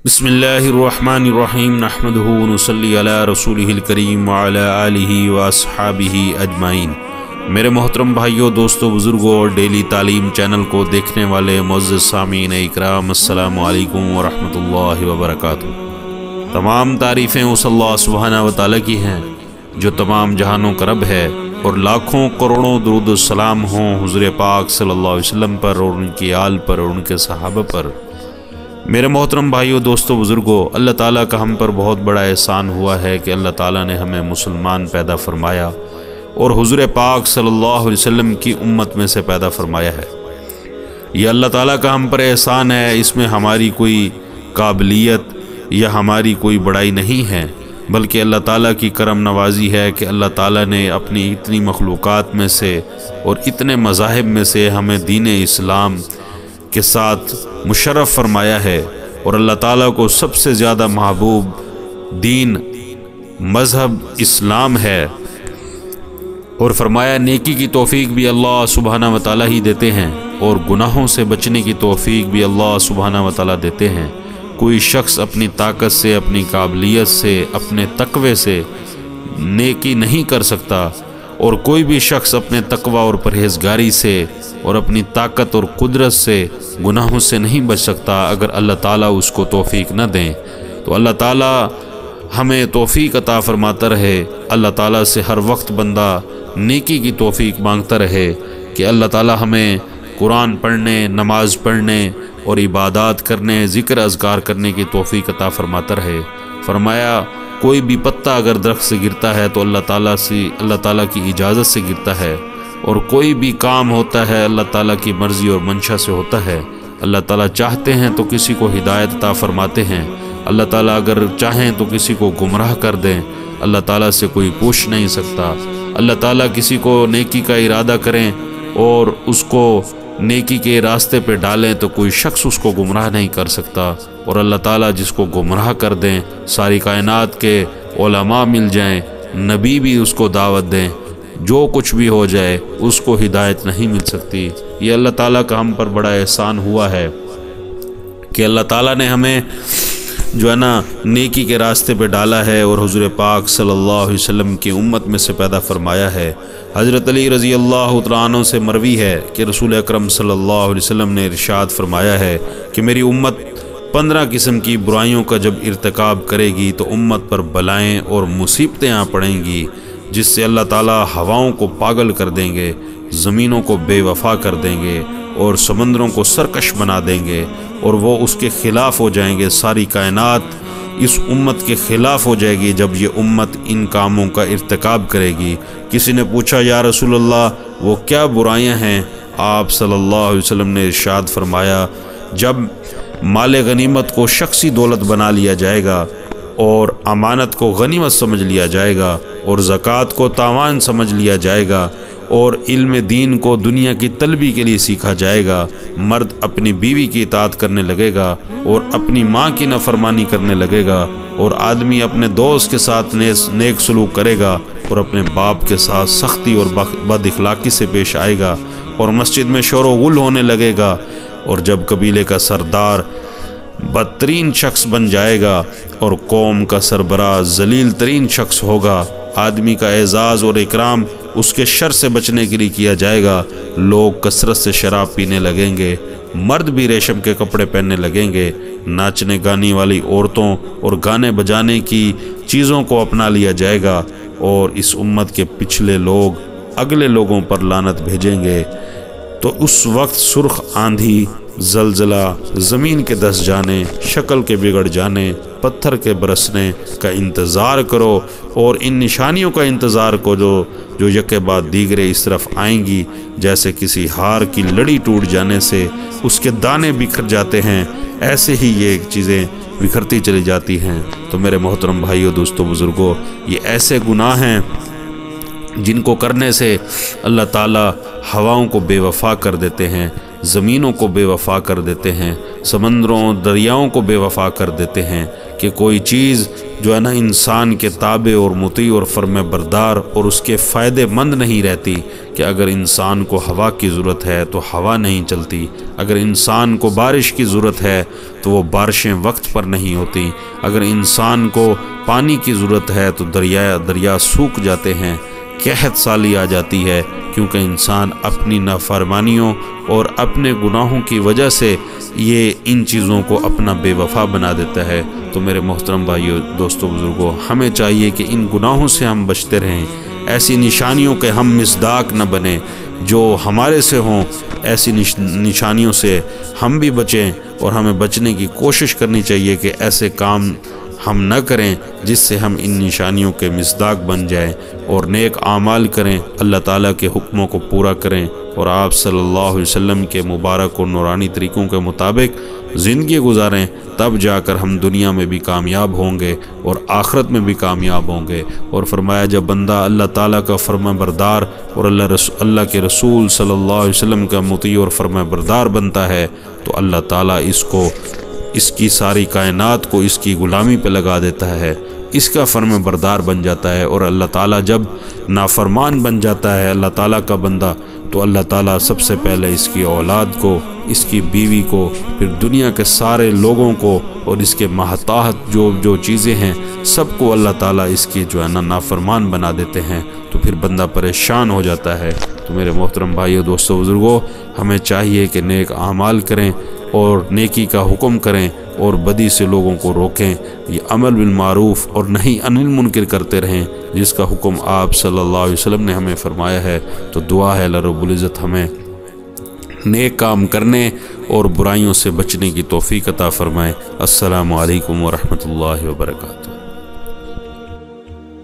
बिस्मिल्लाहिर्रहमानिर्रहीम नहमदुहु व नुसल्ली अला रसूलिहिल करीम व अला आलिहि व अस्हाबिहि अजमाइन। मेरे मोहतरम भाइयों, दोस्तों, बुज़ुर्गों और डेली तालीम चैनल को देखने वाले मुअज़्ज़ज़ सामीन इकराम, अस्सलामु अलैकुम व रहमतुल्लाहि व बरकातुहू। तमाम तारीफ़ें उस अल्लाह सुब्हानहू व तआला की हैं जो तमाम जहानों का रब है, और लाखों करोड़ों दुरूद सलाम हों हुज़ूर पाक सल्लल्लाहु अलैहि वसल्लम पर और उनकी आल पर और उनके सहाबा पर। मेरे मोहतरम भाइयों, दोस्तों, बुज़ुर्गों, अल्लाह ताला का हम पर बहुत बड़ा एहसान हुआ है कि अल्लाह ताला ने हमें मुसलमान पैदा फरमाया और हुज़ूर पाक सल्लल्लाहु अलैहि वसल्लम की उम्मत में से पैदा फरमाया है। यह अल्लाह ताला का हम पर एहसान है। इसमें हमारी कोई काबिलियत या हमारी कोई बड़ाई नहीं है, बल्कि अल्लाह ताला की करम नवाजी है कि अल्लाह ताला ने अपनी इतनी मखलूक़ात में से और इतने मज़ाहिब में से हमें दीन इस्लाम के साथ मुशर्रफ फरमाया है। और अल्लाह ताला को सबसे ज़्यादा महबूब दीन मज़हब इस्लाम है, और फरमाया नेकी की तौफीक भी अल्लाह सुब्हानहू व तआला ही देते हैं और गुनाहों से बचने की तौफीक भी अल्लाह सुब्हानहू व तआला देते हैं। कोई शख्स अपनी ताकत से, अपनी काबिलियत से, अपने तक़वे से नेकी नहीं कर सकता, और कोई भी शख्स अपने तकवा और परहेज़गारी से और अपनी ताकत और कुदरत से गुनाहों से नहीं बच सकता अगर अल्लाह ताला उसको तौफीक न दें। तो अल्लाह ताला हमें तौफीक अता फरमाता रहे। अल्लाह ताला से हर वक्त बंदा नेकी की तौफीक मांगता रहे कि अल्लाह ताला हमें कुरान पढ़ने, नमाज पढ़ने और इबादत करने, ज़िक्र अज़कार करने की तौफीक अता फरमाता रहे। फरमाया कोई भी पत्ता अगर दरख्त से गिरता है तो अल्लाह ताला की इजाज़त से गिरता है, और कोई भी काम होता है अल्लाह ताला की मर्ज़ी और मंशा से होता है। अल्लाह ताला चाहते हैं तो किसी को हिदायत अता फरमाते हैं, अल्लाह ताला अगर चाहें तो किसी को गुमराह कर दें। अल्लाह ताला से कोई पूछ नहीं सकता। अल्लाह ताला किसी को नेकी का इरादा करें और उसको नेकी के रास्ते पे डालें तो कोई शख्स उसको गुमराह नहीं कर सकता। और अल्लाह ताला जिसको गुमराह कर दें, सारी कायनात के उलमा मिल जाएं, नबी भी उसको दावत दें, जो कुछ भी हो जाए उसको हिदायत नहीं मिल सकती। ये अल्लाह ताला का हम पर बड़ा एहसान हुआ है कि अल्लाह ताला ने हमें जो है ना नेकी के रास्ते पे डाला है और हुज़ूर पाक सल्लल्लाहु अलैहि वसल्लम की उम्मत में से पैदा फरमाया है। हज़रत अली रज़ी अल्लाह तआला अन्हु से मरवी है कि रसूल अकरम सल्लल्लाहु अलैहि वसल्लम ने इरशाद फरमाया है कि मेरी उम्मत 15 किस्म की बुराइयों का जब इर्तिकाब करेगी तो उम्मत पर बलाएँ और मुसीबतें आ पड़ेंगी, जिससे अल्लाह ताला हवाओं को पागल कर देंगे, ज़मीनों को बेवफा कर देंगे और समंदरों को सरकश बना देंगे, और वो उसके ख़िलाफ़ हो जाएंगे। सारी कायनात इस उम्मत के ख़िलाफ़ हो जाएगी जब ये उम्मत इन कामों का इर्तिकाब करेगी। किसी ने पूछा, या रसूल अल्लाह, वो क्या बुराइयां हैं? आप सल्लल्लाहु अलैहि वसल्लम ने इरशाद फरमाया, जब माल गनीमत को शख्सी दौलत बना लिया जाएगा और अमानत को गनीमत समझ लिया जाएगा और ज़कात को तावान समझ लिया जाएगा और इल्म दीन को दुनिया की तलबी के लिए सीखा जाएगा, मर्द अपनी बीवी की इताअत करने लगेगा और अपनी माँ की नाफरमानी करने लगेगा, और आदमी अपने दोस्त के साथ नेक सलूक करेगा और अपने बाप के साथ सख्ती और बद इखलाकी से पेश आएगा, और मस्जिद में शोर व गुल होने लगेगा, और जब कबीले का सरदार बदतरीन शख्स बन जाएगा और कौम का सरबराह जलील तरीन शख्स होगा, आदमी का एजाज़ और इकराम उसके शर से बचने के लिए किया जाएगा। लोग कसरत से शराब पीने लगेंगे, मर्द भी रेशम के कपड़े पहनने लगेंगे, नाचने गाने वाली औरतों और गाने बजाने की चीज़ों को अपना लिया जाएगा, और इस उम्मत के पिछले लोग अगले लोगों पर लानत भेजेंगे। तो उस वक्त सुर्ख आंधी, जलजला, ज़मीन के धस जाने, शक्ल के बिगड़ जाने, पत्थर के बरसने का इंतज़ार करो, और इन निशानियों का इंतज़ार करो जो यके बाद दीगरे इस तरफ आएंगी। जैसे किसी हार की लड़ी टूट जाने से उसके दाने बिखर जाते हैं, ऐसे ही ये चीज़ें बिखरती चली जाती हैं। तो मेरे मोहतरम भाइयों, दोस्तों, बुज़ुर्गों, ये ऐसे गुनाह हैं जिनको करने से अल्लाह ताला हवाओं को बेवफा कर देते हैं, ज़मीनों को बे वफ़ा कर देते हैं, समंदरों दरियाओं को बे वफ़ा कर देते हैं कि कोई चीज़ जो है ना इंसान के ताबे और मुती और फर्म बरदार और उसके फ़ायदे मंद नहीं रहती। कि अगर इंसान को हवा की ज़रूरत है तो हवा नहीं चलती, अगर इंसान को बारिश की ज़रूरत है तो वो बारिशें वक्त पर नहीं होती, अगर इंसान को पानी की ज़रूरत है तो दरिया सूख जाते हैं, कहत साली आ जाती है, क्योंकि इंसान अपनी नाफरमानियों और अपने गुनाहों की वजह से ये इन चीज़ों को अपना बेवफा बना देता है। तो मेरे मोहतरम भाइयों, दोस्तों, बुज़ुर्गों, हमें चाहिए कि इन गुनाहों से हम बचते रहें, ऐसी निशानियों के हम मिसदाक न बने जो हमारे से हों, ऐसी निशानियों से हम भी बचें और हमें बचने की कोशिश करनी चाहिए कि ऐसे काम हम न करें जिससे हम इन निशानियों के मिसदाक बन जाएं और नेक आमाल करें, अल्लाह ताला के हुक्मों को पूरा करें और आप सल्लल्लाहु अलैहि वसल्लम के मुबारक और नूरानी तरीक़ों के मुताबिक ज़िंदगी गुजारें। तब जाकर हम दुनिया में भी कामयाब होंगे और आखिरत में भी कामयाब होंगे। और फरमाया, जब बंदा अल्लाह ताला का फर्मा बरदार और अल्लाह के रसूल सल्लल्लाहु अलैहि वसल्लम का मुती और फर्मा बरदार बनता है तो अल्लाह ताला इसकी सारी कायनात को इसकी ग़ुलामी पे लगा देता है, इसका फर्म बरदार बन जाता है। और अल्लाह ताला जब नाफरमान बन जाता है अल्लाह ताला का बंदा, तो अल्लाह ताला सबसे पहले इसकी औलाद को, इसकी बीवी को, फिर दुनिया के सारे लोगों को और इसके महताहत जो चीज़ें हैं सबको अल्लाह ताला इसकी जो है ना नाफरमान बना देते हैं। तो फिर बंदा परेशान हो जाता है। तो मेरे मोहतरम भाइयों, दोस्तों, बुज़ुर्गों, हमें चाहिए कि नेक आमाल करें और नेकी का हुक्म करें और बदी से लोगों को रोकें। ये अमल बिल मारूफ़ और नहीं अनिल मुनकर करते रहें, जिसका हुक्म आप सल्लल्लाहु अलैहि वसल्लम ने हमें फ़रमाया है। तो दुआ है अल्लाह रब्बुल इज़्ज़त हमें नेक काम करने और बुराइयों से बचने की तौफ़ीक़ अता फ़रमाए। अस्सलामु अलैकुम व रहमतुल्लाहि व बरकातहू।